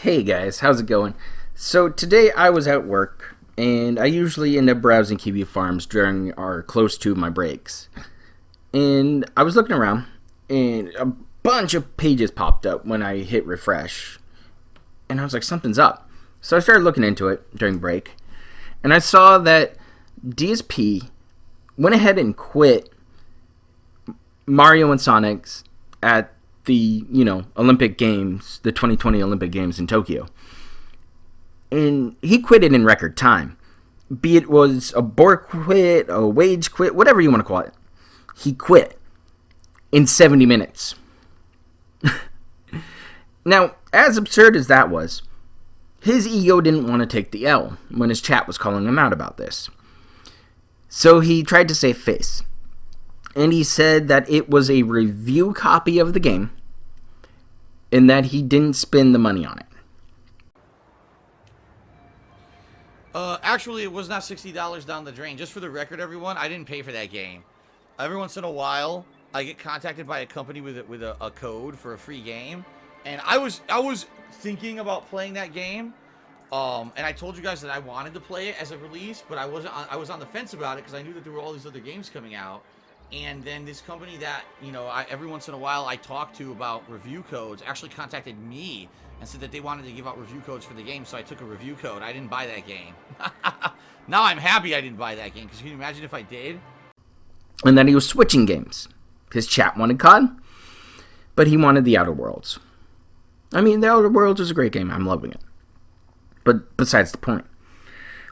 Hey guys, how's it going? So today I was at work, and I usually end up browsing Kiwi farms during or close to my breaks. And I was looking around, and a bunch of pages popped up when I hit refresh. And I was like, something's up. So I started looking into it during break, and I saw that DSP went ahead and quit Mario and Sonic's at the, Olympic Games, the 2020 Olympic Games in Tokyo. And he quit it in record time. Be it was a board quit, a wage quit, whatever you want to call it. He quit in 70 minutes. Now, as absurd as that was, his ego didn't want to take the L when his chat was calling him out about this. So he tried to save face. And he said that it was a review copy of the game and that he didn't spend the money on it. Actually, it was not $60 down the drain. Just for the record, everyone, I didn't pay for that game. Every once in a while, I get contacted by a company with a code for a free game, and I was thinking about playing that game. And I told you guys that I wanted to play it as a release, but I was on the fence about it because I knew that there were all these other games coming out. And then this company that, every once in a while I talk to about review codes actually contacted me and said that they wanted to give out review codes for the game, so I took a review code. I didn't buy that game. Now I'm happy I didn't buy that game, because can you imagine if I did? And then he was switching games. His chat wanted COD, but he wanted the Outer Worlds. I mean, the Outer Worlds is a great game. I'm loving it. But besides the point.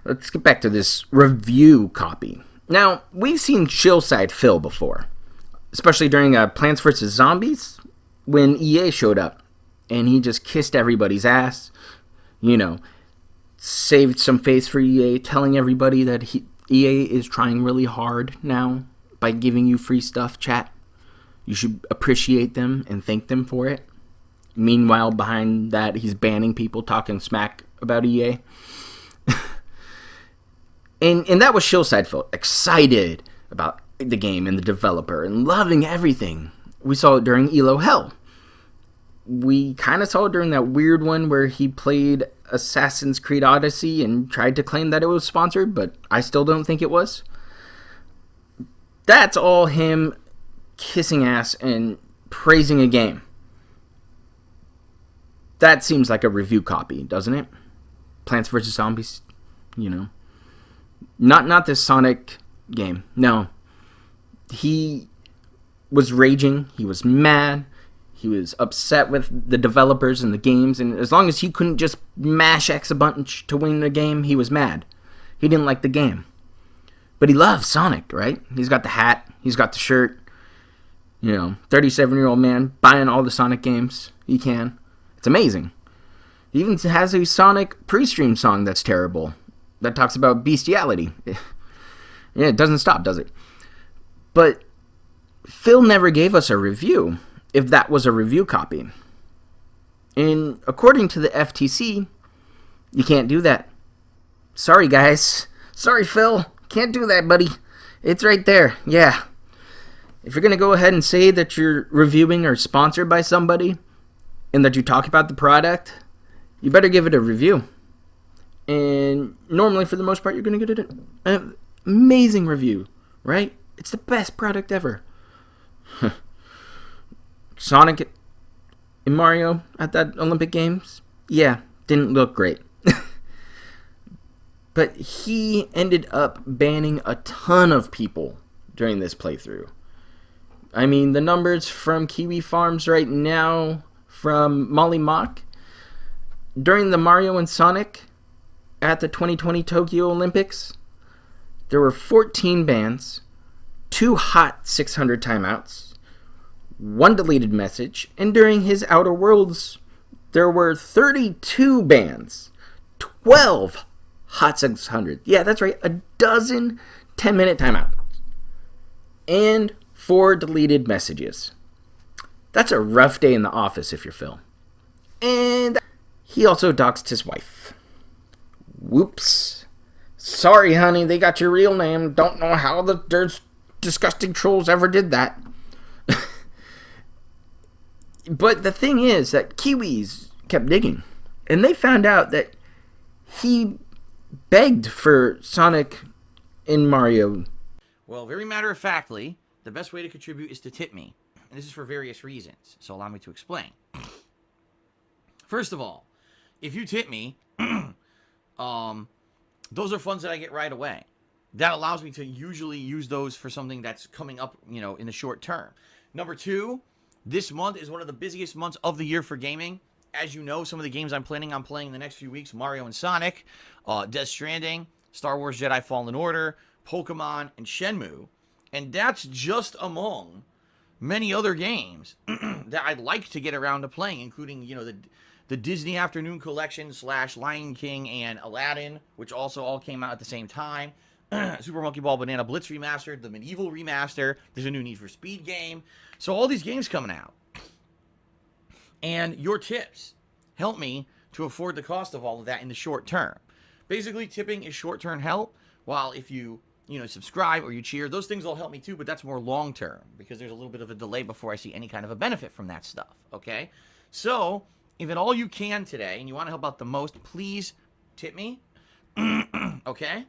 Let's get back to this review copy. Now, we've seen Shillside Phil before, especially during Plants vs. Zombies, when EA showed up, and he just kissed everybody's ass, saved some face for EA, telling everybody that EA is trying really hard now by giving you free stuff, chat. You should appreciate them and thank them for it. Meanwhile, behind that, he's banning people talking smack about EA. And that was Shillside Phil, excited about the game and the developer and loving everything. We saw it during ELO Hell. We kind of saw it during that weird one where he played Assassin's Creed Odyssey and tried to claim that it was sponsored, but I still don't think it was. That's all him kissing ass and praising a game. That seems like a review copy, doesn't it? Plants vs. Zombies, Not this Sonic game. No. He was raging. He was mad. He was upset with the developers and the games. And as long as he couldn't just mash X a bunch to win the game, he was mad. He didn't like the game. But he loves Sonic, right? He's got the hat. He's got the shirt. 37-year-old man buying all the Sonic games he can. It's amazing. He even has a Sonic pre-stream song that's terrible. That talks about bestiality. Yeah, it doesn't stop, does it? But Phil never gave us a review, if that was a review copy. And according to the FTC, you can't do that. Sorry, guys. Sorry, Phil. Can't do that, buddy. It's right there. Yeah. If you're going to go ahead and say that you're reviewing or sponsored by somebody, and that you talk about the product, you better give it a review. And normally, for the most part, you're going to get an amazing review, right? It's the best product ever. Sonic and Mario at that Olympic Games, yeah, didn't look great. But he ended up banning a ton of people during this playthrough. I mean, the numbers from Kiwi Farms right now, from Molly Mock, during the Mario and Sonic at the 2020 Tokyo Olympics, there were 14 bans, 2 hot 600 timeouts, 1 deleted message, and during his Outer Worlds, there were 32 bans, 12 hot 600. Yeah, that's right, a dozen 10-minute timeouts, and 4 deleted messages. That's a rough day in the office if you're Phil. And he also doxed his wife. Whoops. Sorry, honey, they got your real name. Don't know how there's disgusting trolls ever did that. But the thing is that Kiwis kept digging. And they found out that he begged for Sonic and Mario. Well, very matter-of-factly, the best way to contribute is to tip me. And this is for various reasons, so allow me to explain. First of all, if you tip me, those are funds that I get right away. That allows me to usually use those for something that's coming up, in the short term. Number two, this month is one of the busiest months of the year for gaming. As you know, some of the games I'm planning on playing in the next few weeks, Mario and Sonic, Death Stranding, Star Wars Jedi Fallen Order, Pokemon, and Shenmue. And that's just among many other games that I'd like to get around to playing, including, the Disney Afternoon Collection / Lion King and Aladdin, which also all came out at the same time. Super Monkey Ball Banana Blitz Remastered, the Medieval Remaster, there's a new Need for Speed game. So all these games coming out. And your tips help me to afford the cost of all of that in the short term. Basically, tipping is short-term help, while if you, subscribe or you cheer, those things all help me too, but that's more long-term, because there's a little bit of a delay before I see any kind of a benefit from that stuff, okay? So, if at all you can today, and you want to help out the most, please tip me, okay?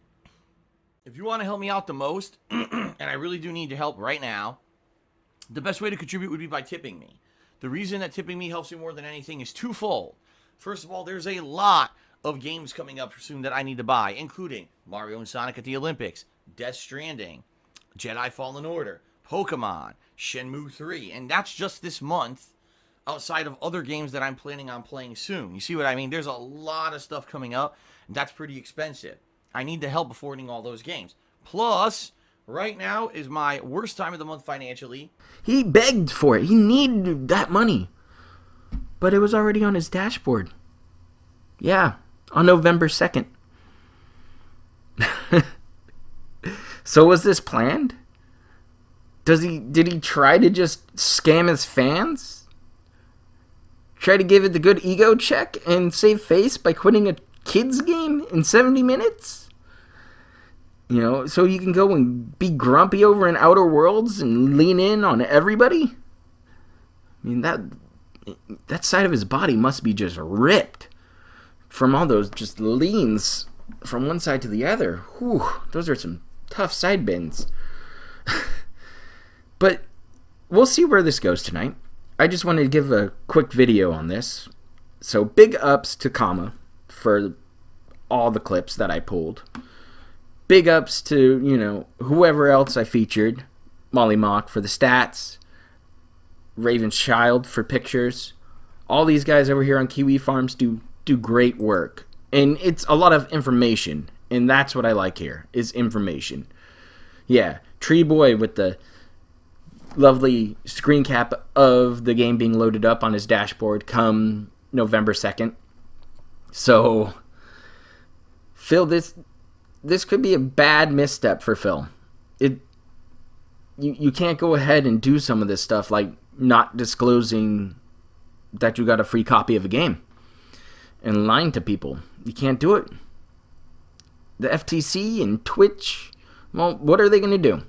If you want to help me out the most, and I really do need your help right now, the best way to contribute would be by tipping me. The reason that tipping me helps you more than anything is twofold. First of all, there's a lot of games coming up soon that I need to buy, including Mario and Sonic at the Olympics, Death Stranding, Jedi Fallen Order, Pokemon, Shenmue 3, and that's just this month, outside of other games that I'm planning on playing soon. You see what I mean? There's a lot of stuff coming up, and that's pretty expensive. I need the help affording all those games. Plus, right now is my worst time of the month financially. He begged for it. He needed that money. But it was already on his dashboard. Yeah, on November 2nd. So was this planned? Did he try to just scam his fans? Try to give it the good ego check and save face by quitting a kids game in 70 minutes? So you can go and be grumpy over in Outer Worlds and lean in on everybody? I mean, that side of his body must be just ripped from all those just leans from one side to the other. Whew, those are some tough side bends. But we'll see where this goes tonight. I just wanted to give a quick video on this. So big ups to Kama for all the clips that I pulled. Big ups to, whoever else I featured. Molly Mock for the stats. Raven's Child for pictures. All these guys over here on Kiwi Farms do great work. And it's a lot of information. And that's what I like here, is information. Yeah, Tree Boy with the lovely screen cap of the game being loaded up on his dashboard come November 2nd. So, Phil, this could be a bad misstep for Phil. You can't go ahead and do some of this stuff, like not disclosing that you got a free copy of a game and lying to people. You can't do it. The FTC and Twitch, well, what are they going to do?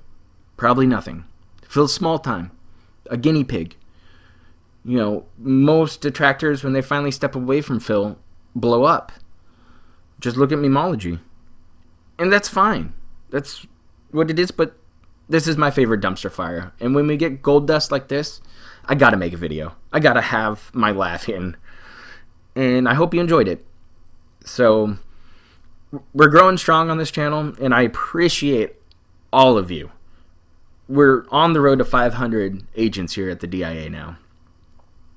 Probably nothing. Phil's small time. A guinea pig. Most detractors, when they finally step away from Phil, blow up. Just look at memology. And that's fine. That's what it is, but this is my favorite dumpster fire. And when we get gold dust like this, I gotta make a video. I gotta have my laugh in. And I hope you enjoyed it. So, we're growing strong on this channel, and I appreciate all of you. We're on the road to 500 agents here at the DIA now.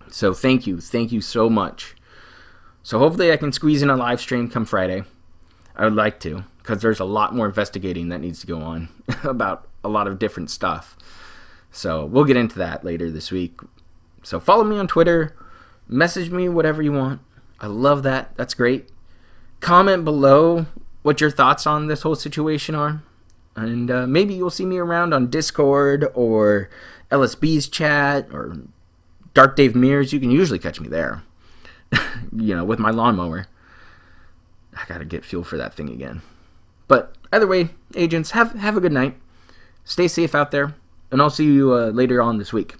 So thank you so much. So hopefully I can squeeze in a live stream come Friday. I would like to, because there's a lot more investigating that needs to go on about a lot of different stuff. So we'll get into that later this week. So follow me on Twitter. Message me whatever you want. I love that. That's great. Comment below what your thoughts on this whole situation are. And maybe you'll see me around on Discord or LSB's chat or Dark Dave Mears. You can usually catch me there. With my lawnmower. I gotta get fuel for that thing again. But either way, agents, have a good night. Stay safe out there. And I'll see you later on this week.